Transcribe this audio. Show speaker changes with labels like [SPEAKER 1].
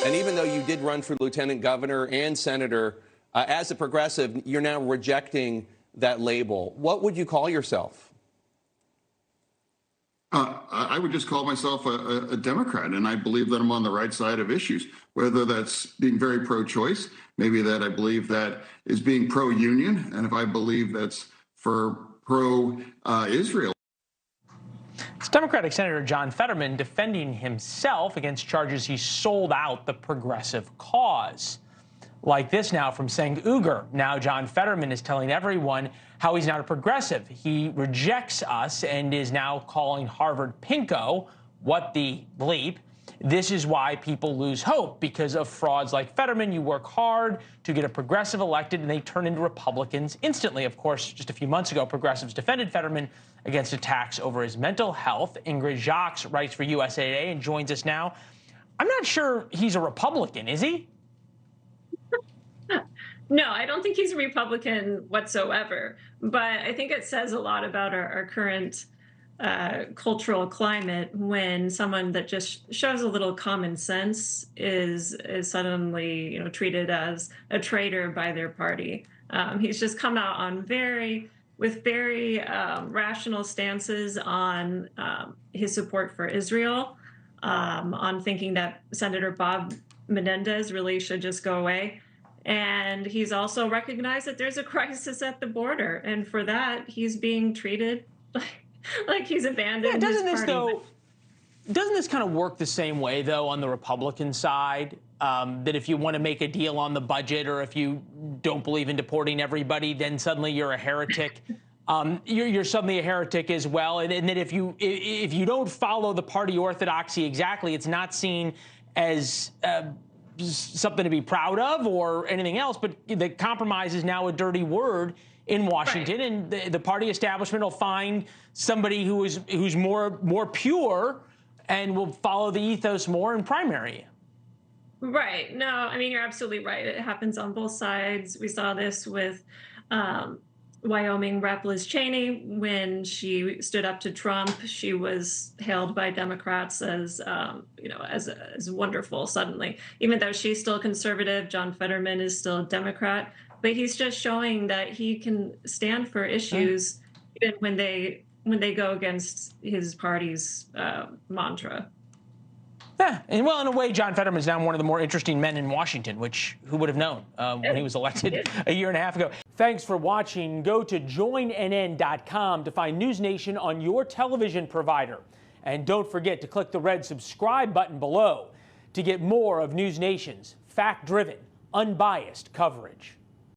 [SPEAKER 1] And even though you did run for lieutenant governor and senator, as a progressive, you're now rejecting that label. What would you call yourself?
[SPEAKER 2] I would just call myself a Democrat, and I believe that I'm on the right side of issues, whether that's being very pro-choice, maybe that I believe that is being pro-union, and if I believe that's for pro-Israel.
[SPEAKER 3] It's Democratic Senator John Fetterman defending himself against charges he sold out the progressive cause. Like this now from Seng Uger. Now John Fetterman is telling everyone how he's not a progressive. He rejects us and is now calling Harvard pinko. What the bleep? This is why people lose hope, because of frauds like Fetterman. You work hard to get a progressive elected, and they turn into Republicans instantly. Of course, just a few months ago, progressives defended Fetterman against attacks over his mental health. Ingrid Jacques writes for USA Today and joins us now. I'm not sure he's a Republican, is he?
[SPEAKER 4] No, I don't think he's a Republican whatsoever. But I think it says a lot about our current cultural climate when someone that just shows a little common sense is suddenly, treated as a traitor by their party. He's just come out on very rational stances on his support for Israel, on thinking that Senator Bob Menendez really should just go away. And he's also recognized that there's a crisis at the border. And for that, he's being treated like he's abandoned his party.
[SPEAKER 3] Doesn't this kind of work the same way, though, on the Republican side? That if you want to make a deal on the budget, or if you don't believe in deporting everybody, then suddenly you're a heretic. You're suddenly a heretic as well. And that if you don't follow the party orthodoxy exactly, it's not seen as something to be proud of or anything else. But the compromise is now a dirty word in Washington, right. And the party establishment will find somebody who's more pure and will follow the ethos more and primary.
[SPEAKER 4] Right. No, I mean, you're absolutely right. It happens on both sides. We saw this with Wyoming Rep. Liz Cheney. When she stood up to Trump, she was hailed by Democrats as, as wonderful suddenly. Even though she's still conservative, John Fetterman is still a Democrat. But he's just showing that he can stand for issues even when they go against his party's mantra.
[SPEAKER 3] Yeah, and well, in a way, John Fetterman is now one of the more interesting men in Washington, which who would have known when he was elected a year and a half ago. Thanks for watching. Go to joinnn.com to find NewsNation on your television provider. And don't forget to click the red subscribe button below to get more of NewsNation's fact-driven, unbiased coverage.